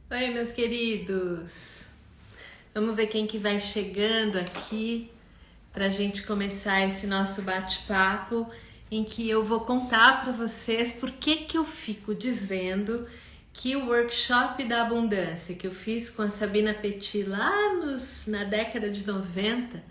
Oi, meus queridos! Vamos ver quem que vai chegando aqui para a gente começar esse nosso bate-papo em que eu vou contar para vocês por que eu fico dizendo que o workshop da abundância que eu fiz com a Sabina Petit lá na década de 90,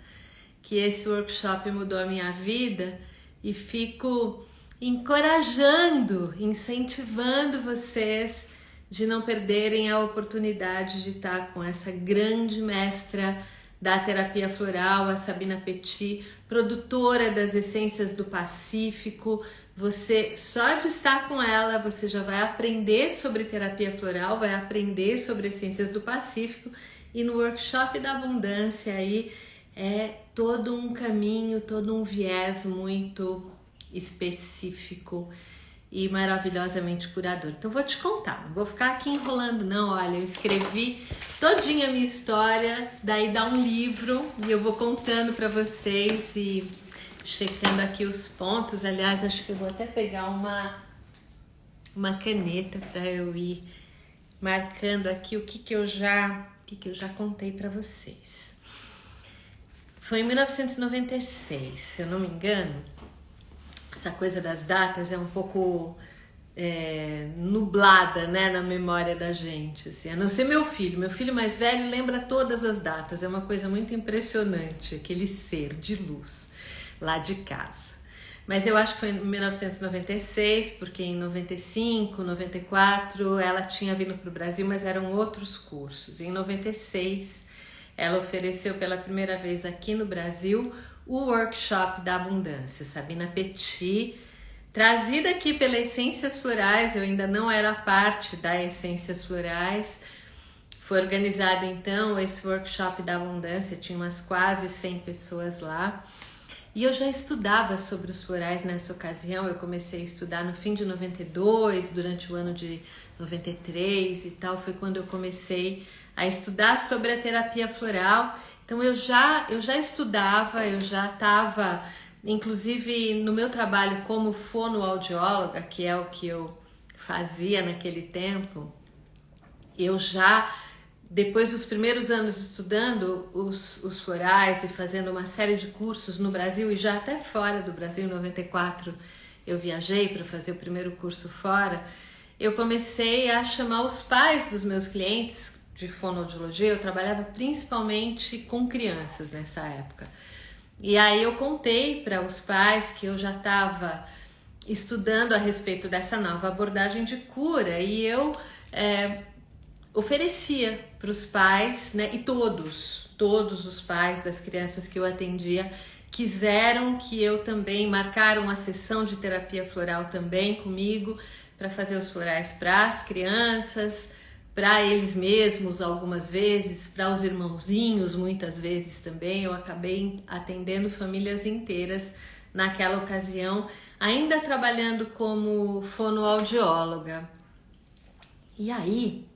que esse workshop mudou a minha vida, e fico encorajando, incentivando vocês de não perderem a oportunidade de estar com essa grande mestra da terapia floral, a Sabina Petit, produtora das Essências do Pacífico. Você, só de estar com ela, você já vai aprender sobre terapia floral, vai aprender sobre Essências do Pacífico, e no workshop da abundância aí é todo um caminho, todo um viés muito específico e maravilhosamente curador. Então vou te contar, não vou ficar aqui enrolando não. Olha, eu escrevi todinha a minha história, daí dá um livro e eu vou contando para vocês e checando aqui os pontos. Aliás, acho que eu vou até pegar uma caneta para eu ir marcando aqui o que eu já contei para vocês. Foi em 1996, se eu não me engano. Essa coisa das datas é um pouco nublada, né, na memória da gente, assim. A não ser meu filho mais velho lembra todas as datas, é uma coisa muito impressionante, aquele ser de luz lá de casa. Mas eu acho que foi em 1996, porque em 95, 94 ela tinha vindo para o Brasil, mas eram outros cursos. Em 96 ela ofereceu pela primeira vez aqui no Brasil o workshop da abundância, Sabina Petit, trazida aqui pela Essências Florais. Eu ainda não era parte da Essências Florais. Foi organizado então esse workshop da abundância, tinha umas quase 100 pessoas lá. E eu já estudava sobre os florais nessa ocasião. Eu comecei a estudar no fim de 92, durante o ano de 93 e tal. Foi quando eu comecei a estudar sobre a terapia floral. Então eu já estudava, eu já estava, inclusive no meu trabalho como fonoaudióloga, que é o que eu fazia naquele tempo, eu já, depois dos primeiros anos estudando os florais e fazendo uma série de cursos no Brasil e já até fora do Brasil, em 94 eu viajei para fazer o primeiro curso fora, eu comecei a chamar os pais dos meus clientes de fonoaudiologia. Eu trabalhava principalmente com crianças nessa época. E aí eu contei para os pais que eu já estava estudando a respeito dessa nova abordagem de cura e eu oferecia para os pais, né, e todos os pais das crianças que eu atendia quiseram que eu também marcaram uma sessão de terapia floral também comigo para fazer os florais para as crianças, para eles mesmos algumas vezes, para os irmãozinhos muitas vezes também. Eu acabei atendendo famílias inteiras naquela ocasião, ainda trabalhando como fonoaudióloga. E aí,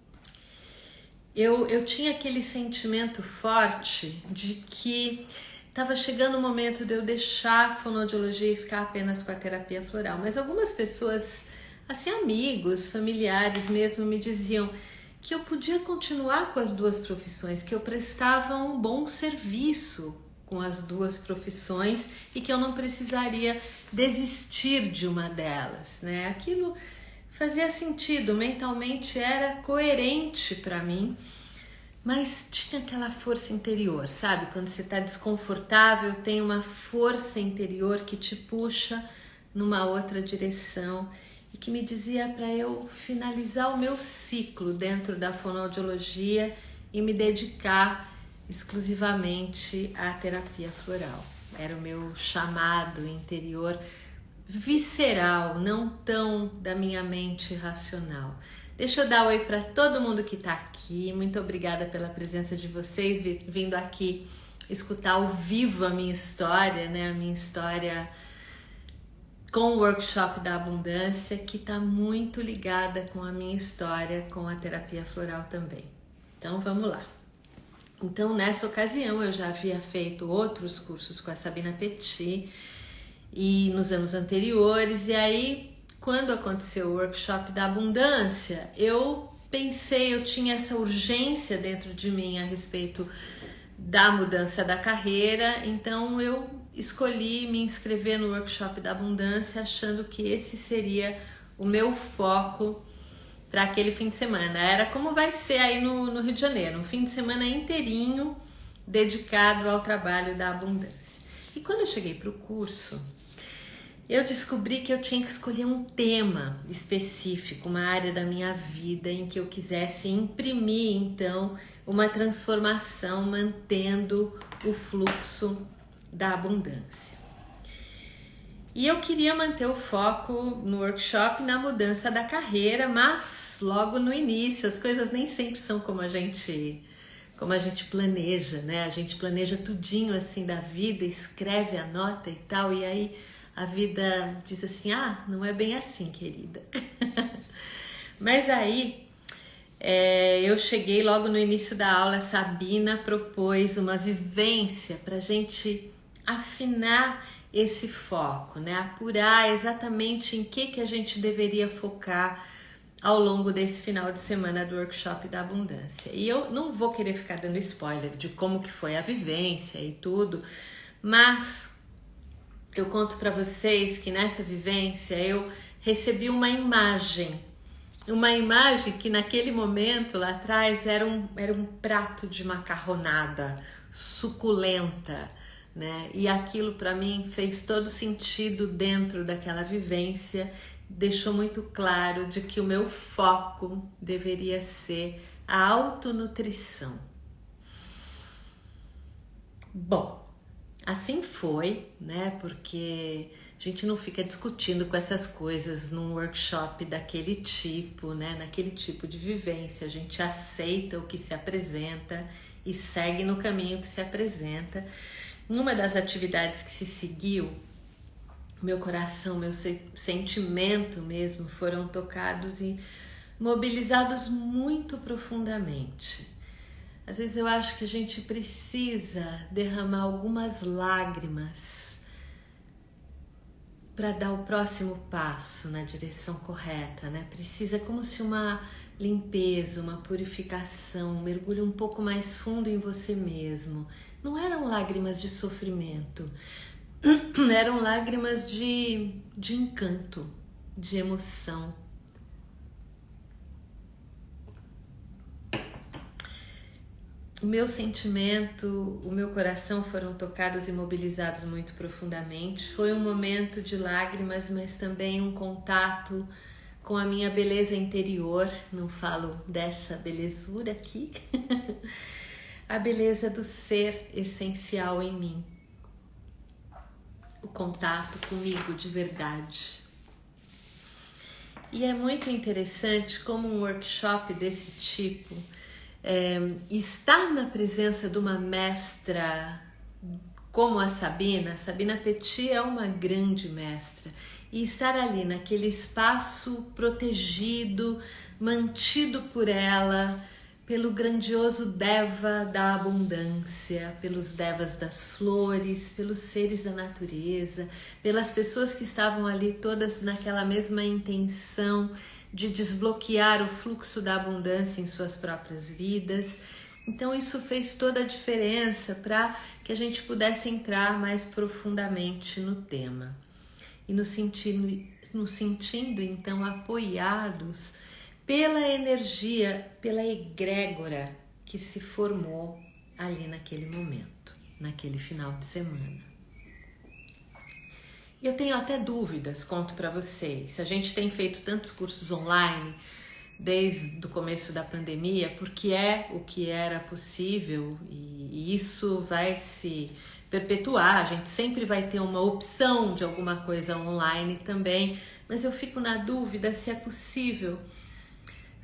eu tinha aquele sentimento forte de que estava chegando o momento de eu deixar a fonoaudiologia e ficar apenas com a terapia floral. Mas algumas pessoas, assim, amigos, familiares mesmo, me diziam que eu podia continuar com as duas profissões, que eu prestava um bom serviço com as duas profissões e que eu não precisaria desistir de uma delas, né? Aquilo fazia sentido, mentalmente era coerente para mim, mas tinha aquela força interior, sabe? Quando você está desconfortável, tem uma força interior que te puxa numa outra direção e que me dizia para eu finalizar o meu ciclo dentro da fonoaudiologia e me dedicar exclusivamente à terapia floral. Era o meu chamado interior visceral, não tão da minha mente racional. Deixa eu dar oi para todo mundo que está aqui. Muito obrigada pela presença de vocês, vindo aqui escutar ao vivo a minha história, né? A minha história com o workshop da abundância, que está muito ligada com a minha história com a terapia floral também. Então vamos lá. Então nessa ocasião eu já havia feito outros cursos com a Sabina Petit e nos anos anteriores, e aí quando aconteceu o workshop da abundância eu pensei, eu tinha essa urgência dentro de mim a respeito da mudança da carreira, então eu escolhi me inscrever no Workshop da Abundância, achando que esse seria o meu foco para aquele fim de semana. Era como vai ser aí no Rio de Janeiro, um fim de semana inteirinho dedicado ao trabalho da abundância. E quando eu cheguei para o curso, eu descobri que eu tinha que escolher um tema específico, uma área da minha vida em que eu quisesse imprimir, então, uma transformação mantendo o fluxo da abundância. E eu queria manter o foco no workshop na mudança da carreira, mas logo no início as coisas nem sempre são como a gente planeja, né? A gente planeja tudinho assim da vida, escreve, anota e tal, e aí a vida diz assim, não é bem assim, querida. Mas aí, eu cheguei logo no início da aula, a Sabina propôs uma vivência para a gente afinar esse foco, né? Apurar exatamente em que a gente deveria focar ao longo desse final de semana do Workshop da Abundância. E eu não vou querer ficar dando spoiler de como que foi a vivência e tudo, mas eu conto para vocês que nessa vivência eu recebi uma imagem que naquele momento lá atrás era um prato de macarronada suculenta, né? E aquilo para mim fez todo sentido dentro daquela vivência, deixou muito claro de que o meu foco deveria ser a autonutrição. Bom, assim foi, né? Porque a gente não fica discutindo com essas coisas num workshop daquele tipo, né? Naquele tipo de vivência, a gente aceita o que se apresenta e segue no caminho que se apresenta. Numa das atividades que se seguiu, meu coração, meu sentimento mesmo foram tocados e mobilizados muito profundamente. Às vezes eu acho que a gente precisa derramar algumas lágrimas para dar o próximo passo na direção correta, né? Precisa como se uma limpeza, uma purificação, um mergulho um pouco mais fundo em você mesmo. Não eram lágrimas de sofrimento, eram lágrimas de encanto, de emoção. O meu sentimento, o meu coração foram tocados e mobilizados muito profundamente. Foi um momento de lágrimas, mas também um contato com a minha beleza interior. Não falo dessa belezura aqui. A beleza do ser essencial em mim. O contato comigo de verdade. E é muito interessante como um workshop desse tipo, estar na presença de uma mestra como a Sabina Petit é uma grande mestra, e estar ali naquele espaço protegido, mantido por ela, pelo grandioso Deva da abundância, pelos Devas das flores, pelos seres da natureza, pelas pessoas que estavam ali todas naquela mesma intenção de desbloquear o fluxo da abundância em suas próprias vidas. Então isso fez toda a diferença para que a gente pudesse entrar mais profundamente no tema. E nos sentindo então apoiados pela energia, pela egrégora que se formou ali naquele momento, naquele final de semana. Eu tenho até dúvidas, conto para vocês. A gente tem feito tantos cursos online desde o começo da pandemia, porque é o que era possível e isso vai se perpetuar. A gente sempre vai ter uma opção de alguma coisa online também, mas eu fico na dúvida se é possível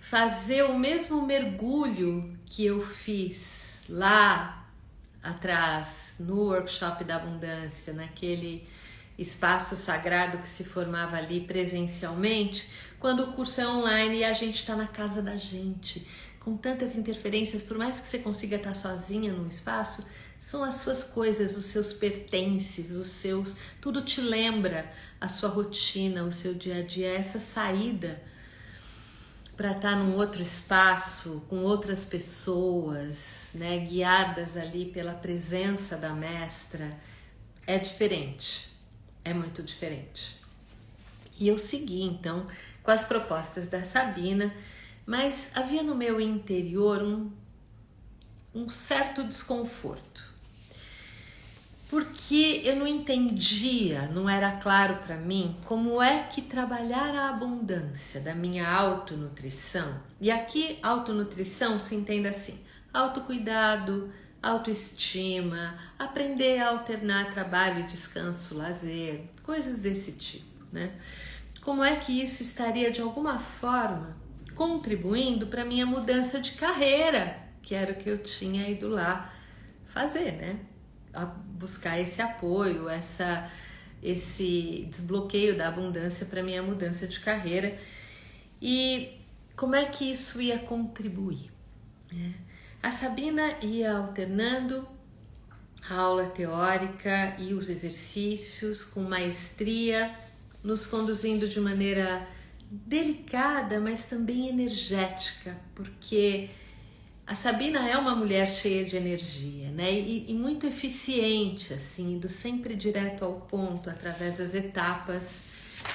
fazer o mesmo mergulho que eu fiz lá atrás no Workshop da Abundância, naquele espaço sagrado que se formava ali presencialmente, quando o curso é online e a gente está na casa da gente, com tantas interferências, por mais que você consiga estar sozinha num espaço, são as suas coisas, os seus pertences, tudo te lembra a sua rotina, o seu dia a dia, essa saída para estar num outro espaço, com outras pessoas, né, guiadas ali pela presença da mestra, é diferente, é muito diferente. E eu segui então com as propostas da Sabina, mas havia no meu interior um certo desconforto, porque eu não entendia, não era claro para mim como é que trabalhar a abundância da minha autonutrição, e aqui autonutrição se entende assim, autocuidado, autoestima, aprender a alternar trabalho, descanso, lazer, coisas desse tipo, né? Como é que isso estaria de alguma forma contribuindo para minha mudança de carreira, que era o que eu tinha ido lá fazer, né? A buscar esse apoio, esse desbloqueio da abundância para minha mudança de carreira. E como é que isso ia contribuir, né? A Sabina ia alternando a aula teórica e os exercícios com maestria, nos conduzindo de maneira delicada, mas também energética, porque a Sabina é uma mulher cheia de energia, né? E muito eficiente, assim, indo sempre direto ao ponto, através das etapas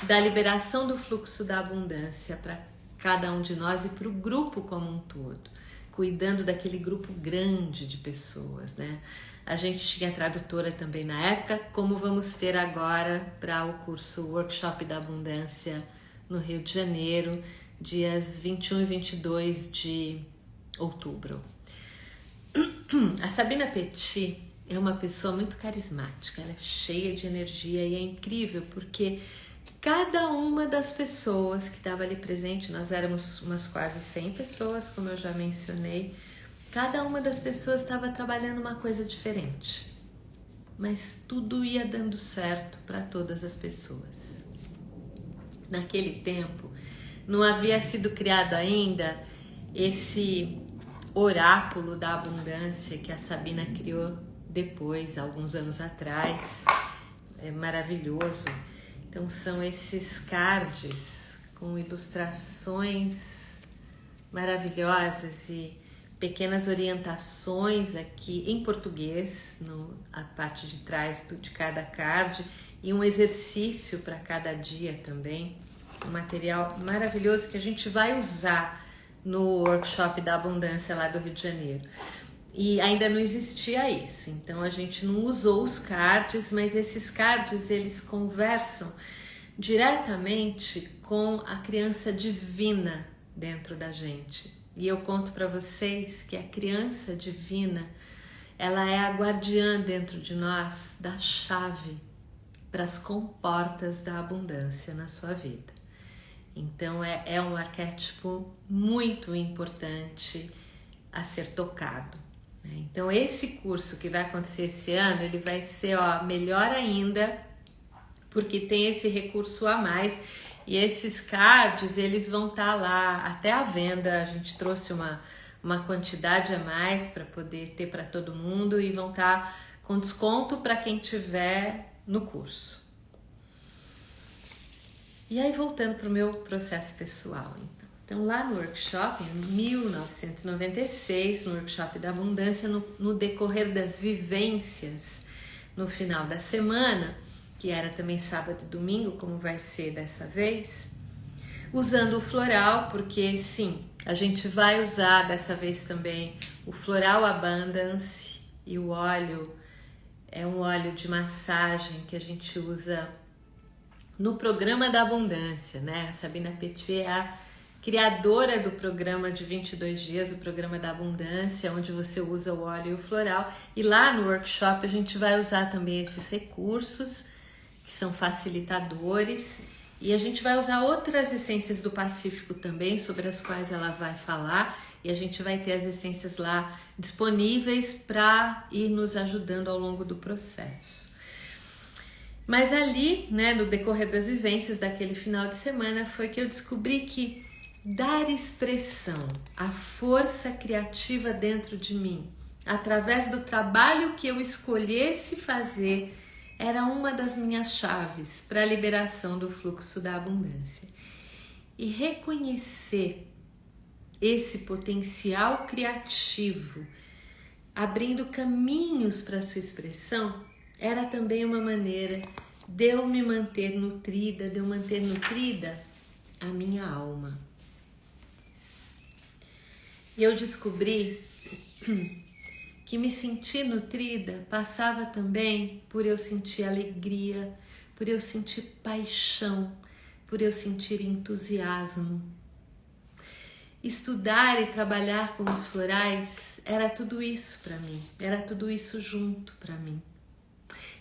da liberação do fluxo da abundância para cada um de nós e para o grupo como um todo, cuidando daquele grupo grande de pessoas, né? A gente tinha tradutora também na época, como vamos ter agora para o curso Workshop da Abundância no Rio de Janeiro, dias 21 e 22 de outubro. A Sabina Petit é uma pessoa muito carismática, ela é cheia de energia e é incrível porque cada uma das pessoas que estava ali presente, nós éramos umas quase 100 pessoas, como eu já mencionei, cada uma das pessoas estava trabalhando uma coisa diferente, mas tudo ia dando certo para todas as pessoas. Naquele tempo, não havia sido criado ainda esse oráculo da abundância que a Sabina criou depois, alguns anos atrás. É maravilhoso. Então são esses cards com ilustrações maravilhosas e pequenas orientações aqui em português, a parte de trás de cada card, e um exercício para cada dia também. Um material maravilhoso que a gente vai usar no workshop da abundância lá do Rio de Janeiro. E ainda não existia isso, então a gente não usou os cards, mas esses cards eles conversam diretamente com a criança divina dentro da gente. E eu conto para vocês que a criança divina, ela é a guardiã dentro de nós da chave para as comportas da abundância na sua vida. Então é um arquétipo muito importante a ser tocado, né? Então esse curso que vai acontecer esse ano, ele vai ser melhor ainda, porque tem esse recurso a mais. E esses cards, eles vão estar lá até à venda. A gente trouxe uma quantidade a mais para poder ter para todo mundo e vão estar com desconto para quem tiver no curso. E aí, voltando para o meu processo pessoal, então lá no workshop, em 1996, no workshop da abundância, no decorrer das vivências, no final da semana, que era também sábado e domingo, como vai ser dessa vez, usando o floral, porque sim, a gente vai usar dessa vez também o Floral Abundance, e o óleo é um óleo de massagem que a gente usa no programa da abundância, né? A Sabina Petit é a criadora do programa de 22 dias, o programa da abundância, onde você usa o óleo e o floral, e lá no workshop a gente vai usar também esses recursos que são facilitadores, e a gente vai usar outras essências do Pacífico também, sobre as quais ela vai falar, e a gente vai ter as essências lá disponíveis para ir nos ajudando ao longo do processo. Mas ali, né, no decorrer das vivências daquele final de semana, foi que eu descobri que dar expressão à força criativa dentro de mim, através do trabalho que eu escolhesse fazer, era uma das minhas chaves para a liberação do fluxo da abundância. E reconhecer esse potencial criativo, abrindo caminhos para a sua expressão, era também uma maneira de eu me manter nutrida, de eu manter nutrida a minha alma. E eu descobri que me sentir nutrida passava também por eu sentir alegria, por eu sentir paixão, por eu sentir entusiasmo. Estudar e trabalhar com os florais era tudo isso para mim, era tudo isso junto para mim.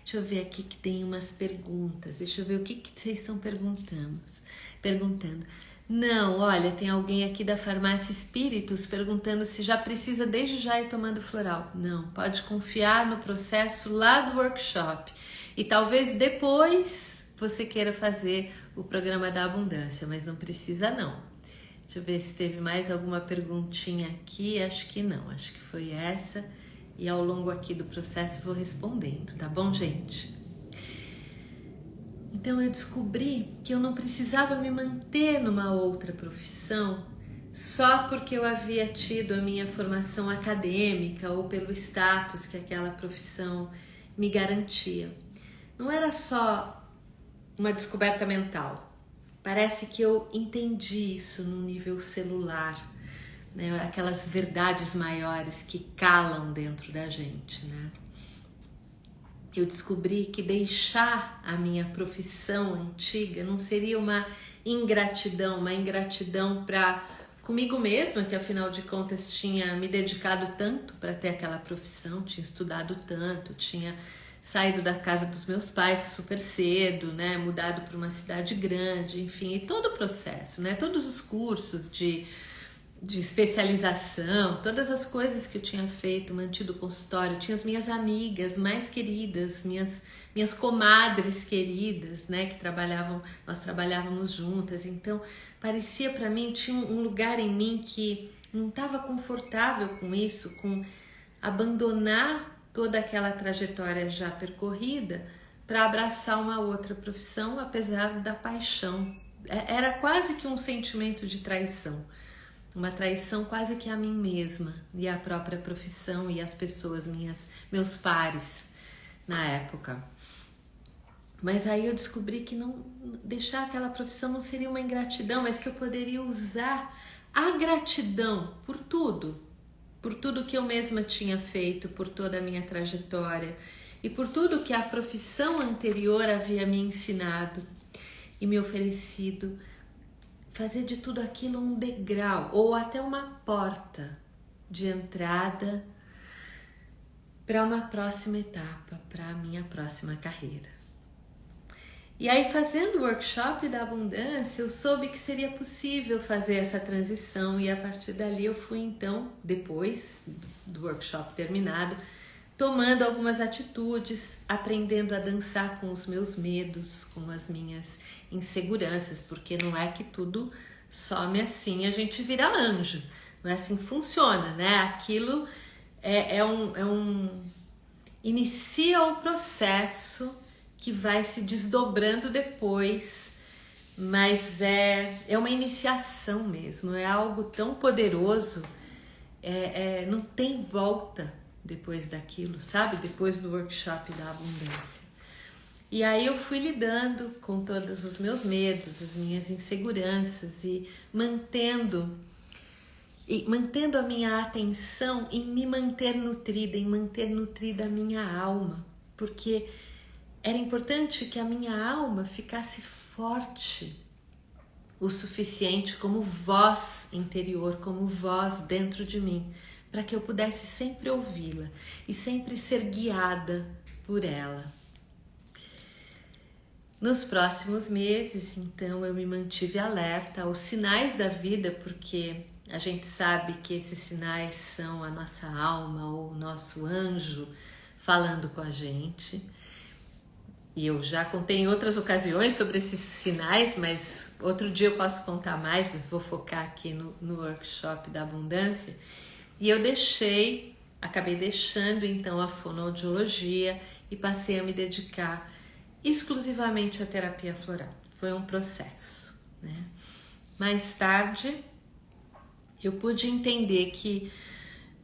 Deixa eu ver aqui que tem umas perguntas, deixa eu ver o que vocês estão perguntando. Não, olha, tem alguém aqui da Farmácia Espíritos perguntando se já precisa desde já ir tomando floral. Não, pode confiar no processo lá do workshop. E talvez depois você queira fazer o programa da abundância, mas não precisa não. Deixa eu ver se teve mais alguma perguntinha aqui. Acho que não, acho que foi essa. E ao longo aqui do processo vou respondendo, tá bom, gente? Então eu descobri que eu não precisava me manter numa outra profissão só porque eu havia tido a minha formação acadêmica ou pelo status que aquela profissão me garantia. Não era só uma descoberta mental. Parece que eu entendi isso no nível celular, né? Aquelas verdades maiores que calam dentro da gente, né? Eu descobri que deixar a minha profissão antiga não seria uma ingratidão para comigo mesma, que afinal de contas tinha me dedicado tanto para ter aquela profissão, tinha estudado tanto, tinha saído da casa dos meus pais super cedo, né, mudado para uma cidade grande, enfim, e todo o processo, né, todos os cursos de especialização, todas as coisas que eu tinha feito, mantido o consultório, tinha as minhas amigas mais queridas, minhas comadres queridas, né, que nós trabalhávamos juntas, então parecia para mim, tinha um lugar em mim que não estava confortável com isso, com abandonar toda aquela trajetória já percorrida para abraçar uma outra profissão, apesar da paixão. Era quase que um sentimento de traição. Uma traição quase que a mim mesma e a própria profissão e as pessoas, meus pares na época. Mas aí eu descobri que não deixar aquela profissão não seria uma ingratidão, mas que eu poderia usar a gratidão por tudo que eu mesma tinha feito, por toda a minha trajetória e por tudo que a profissão anterior havia me ensinado e me oferecido. Fazer de tudo aquilo um degrau ou até uma porta de entrada para uma próxima etapa, para a minha próxima carreira. E aí, fazendo o workshop da abundância, eu soube que seria possível fazer essa transição e a partir dali eu fui então, depois do workshop terminado, tomando algumas atitudes, aprendendo a dançar com os meus medos, com as minhas inseguranças, porque não é que tudo some assim, a gente vira anjo, não é assim que funciona, né? Aquilo inicia o processo que vai se desdobrando depois, mas é uma iniciação mesmo, é algo tão poderoso, não tem volta depois daquilo, sabe? Depois do workshop da abundância. E aí eu fui lidando com todos os meus medos, as minhas inseguranças e mantendo a minha atenção em me manter nutrida, em manter nutrida a minha alma, porque era importante que a minha alma ficasse forte o suficiente como voz interior, como voz dentro de mim, para que eu pudesse sempre ouvi-la e sempre ser guiada por ela. Nos próximos meses, então, eu me mantive alerta aos sinais da vida, porque a gente sabe que esses sinais são a nossa alma ou o nosso anjo falando com a gente. E eu já contei em outras ocasiões sobre esses sinais, mas outro dia eu posso contar mais, mas vou focar aqui no workshop da abundância. E eu acabei deixando então a fonoaudiologia e passei a me dedicar exclusivamente à terapia floral. Foi um processo, né? Mais tarde, eu pude entender que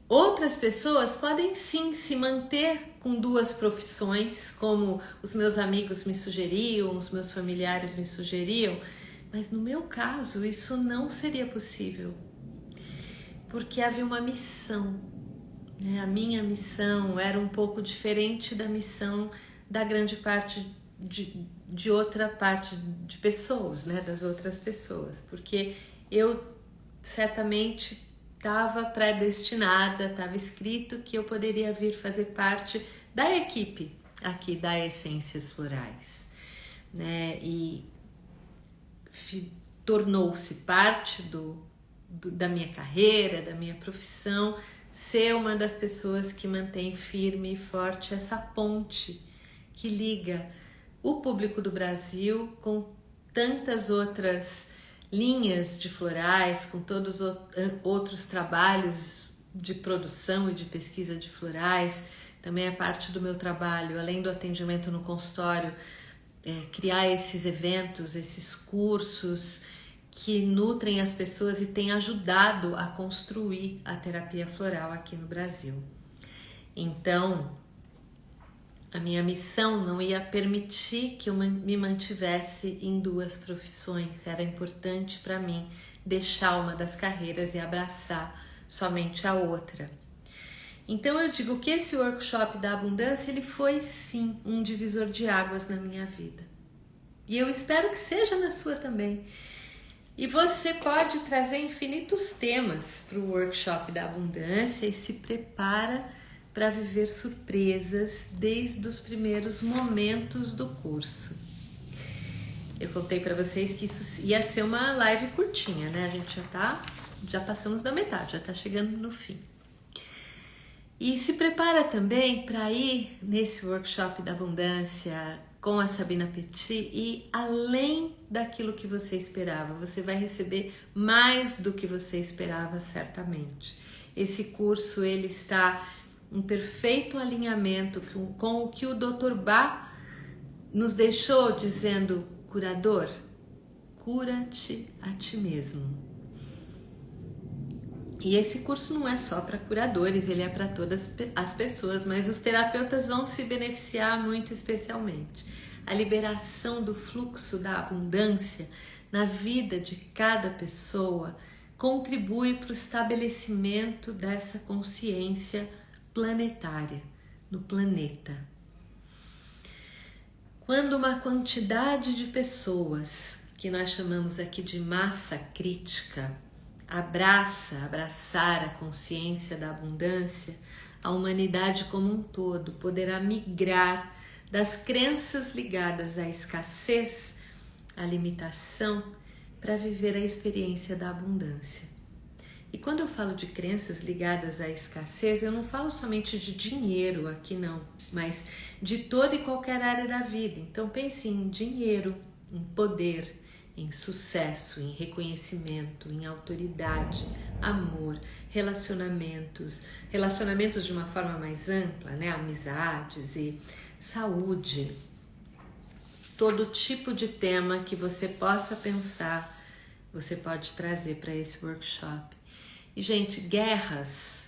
outras pessoas podem sim se manter com duas profissões, como os meus amigos me sugeriam, os meus familiares me sugeriam, mas no meu caso isso não seria possível, porque havia uma missão, né? A minha missão era um pouco diferente da missão da grande parte de outra parte de pessoas, né? Das outras pessoas, porque eu certamente estava predestinada, estava escrito que eu poderia vir fazer parte da equipe aqui da Essências Florais, né? E tornou-se parte da minha carreira, da minha profissão, ser uma das pessoas que mantém firme e forte essa ponte que liga o público do Brasil com tantas outras linhas de florais, com todos os outros trabalhos de produção e de pesquisa de florais. Também é parte do meu trabalho, além do atendimento no consultório, criar esses eventos, esses cursos que nutrem as pessoas e têm ajudado a construir a terapia floral aqui no Brasil. Então, a minha missão não ia permitir que eu me mantivesse em duas profissões. Era importante para mim deixar uma das carreiras e abraçar somente a outra. Então eu digo que esse workshop da abundância, ele foi sim um divisor de águas na minha vida. E eu espero que seja na sua também. E você pode trazer infinitos temas para o workshop da abundância e se prepara para viver surpresas desde os primeiros momentos do curso. Eu contei para vocês que isso ia ser uma live curtinha, né? A gente já passamos da metade, já está chegando no fim. E se prepara também para ir nesse workshop da abundância com a Sabina Petit e além daquilo que você esperava, você vai receber mais do que você esperava certamente. Esse curso ele está em perfeito alinhamento com o que o Dr. Bach nos deixou dizendo: curador, cura-te a ti mesmo. E esse curso não é só para curadores, ele é para todas as pessoas, mas os terapeutas vão se beneficiar muito especialmente. A liberação do fluxo da abundância na vida de cada pessoa contribui para o estabelecimento dessa consciência planetária no planeta. Quando uma quantidade de pessoas, que nós chamamos aqui de massa crítica, abraçar a consciência da abundância, a humanidade como um todo poderá migrar das crenças ligadas à escassez, à limitação, para viver a experiência da abundância. E quando eu falo de crenças ligadas à escassez, eu não falo somente de dinheiro aqui não, mas de toda e qualquer área da vida. Então pense em dinheiro, em poder, em sucesso, em reconhecimento, em autoridade, amor, relacionamentos de uma forma mais ampla, né? Amizades e saúde. Todo tipo de tema que você possa pensar, você pode trazer para esse workshop. E, gente, guerras,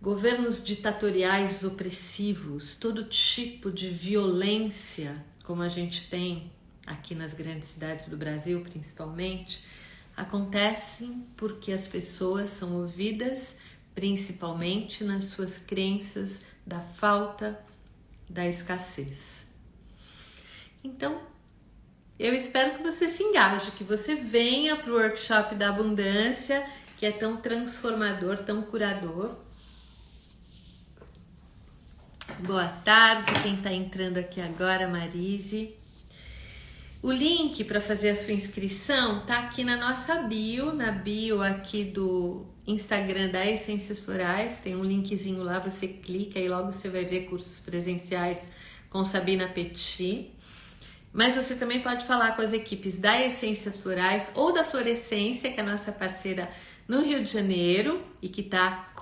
governos ditatoriais opressivos, todo tipo de violência, como a gente tem aqui nas grandes cidades do Brasil, principalmente, acontecem porque as pessoas são movidas principalmente nas suas crenças da falta, da escassez. Então, eu espero que você se engaje, que você venha para o workshop da abundância, que é tão transformador, tão curador. Boa tarde, quem está entrando aqui agora, Marise. O link para fazer a sua inscrição tá aqui na nossa bio, na bio aqui do Instagram da Essências Florais, tem um linkzinho lá, você clica e logo você vai ver cursos presenciais com Sabina Petit. Mas você também pode falar com as equipes da Essências Florais ou da Florescência, que é a nossa parceira no Rio de Janeiro e que está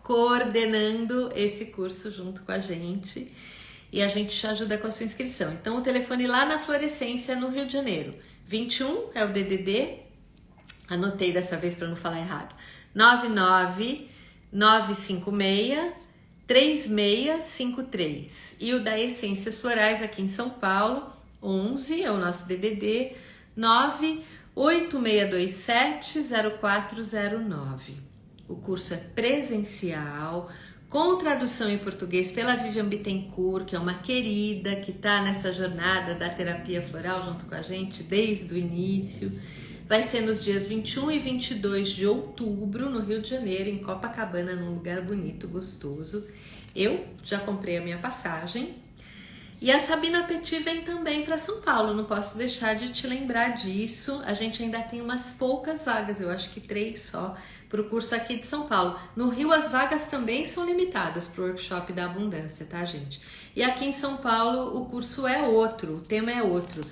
coordenando esse curso junto com a gente. E a gente te ajuda com a sua inscrição. Então, o telefone lá na Florescência, no Rio de Janeiro, 21 é o DDD, anotei dessa vez para não falar errado, 999563653. E o da Essências Florais aqui em São Paulo, 11, é o nosso DDD, 986270409. O curso é presencial, com tradução em português pela Vivian Bittencourt, que é uma querida, que está nessa jornada da terapia floral junto com a gente desde o início. Vai ser nos dias 21 e 22 de outubro, no Rio de Janeiro, em Copacabana, num lugar bonito, gostoso. Eu já comprei a minha passagem. E a Sabina Petit vem também para São Paulo, não posso deixar de te lembrar disso. A gente ainda tem umas poucas vagas, eu acho que 3 só, para o curso aqui de São Paulo. No Rio as vagas também são limitadas para o workshop da abundância, tá, gente? E aqui em São Paulo o curso é outro, o tema é outro,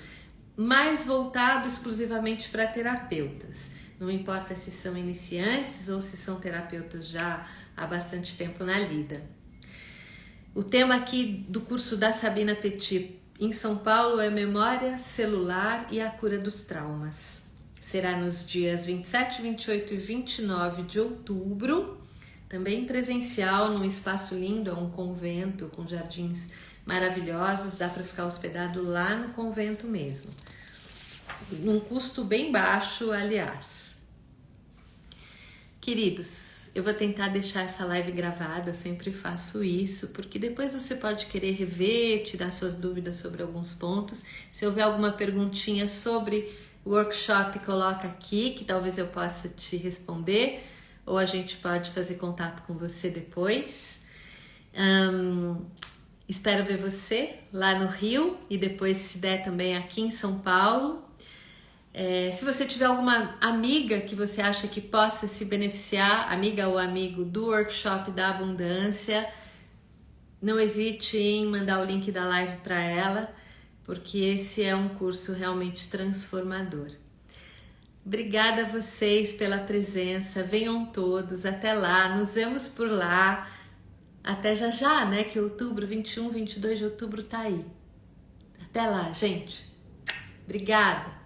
mais voltado exclusivamente para terapeutas. Não importa se são iniciantes ou se são terapeutas já há bastante tempo na lida. O tema aqui do curso da Sabina Petit em São Paulo é Memória Celular e a Cura dos Traumas. Será nos dias 27, 28 e 29 de outubro, também presencial, num espaço lindo, é um convento com jardins maravilhosos, dá para ficar hospedado lá no convento mesmo. Num custo bem baixo, aliás. Queridos, eu vou tentar deixar essa live gravada, eu sempre faço isso, porque depois você pode querer rever, tirar suas dúvidas sobre alguns pontos. Se houver alguma perguntinha sobre o workshop, coloca aqui, que talvez eu possa te responder, ou a gente pode fazer contato com você depois. Espero ver você lá no Rio e depois, se der, também aqui em São Paulo. Se você tiver alguma amiga que você acha que possa se beneficiar, amiga ou amigo do workshop da abundância, não hesite em mandar o link da live para ela, porque esse é um curso realmente transformador. Obrigada a vocês pela presença, venham todos, até lá, nos vemos por lá, até já já, né, que outubro, 21, 22 de outubro tá aí. Até lá, gente. Obrigada.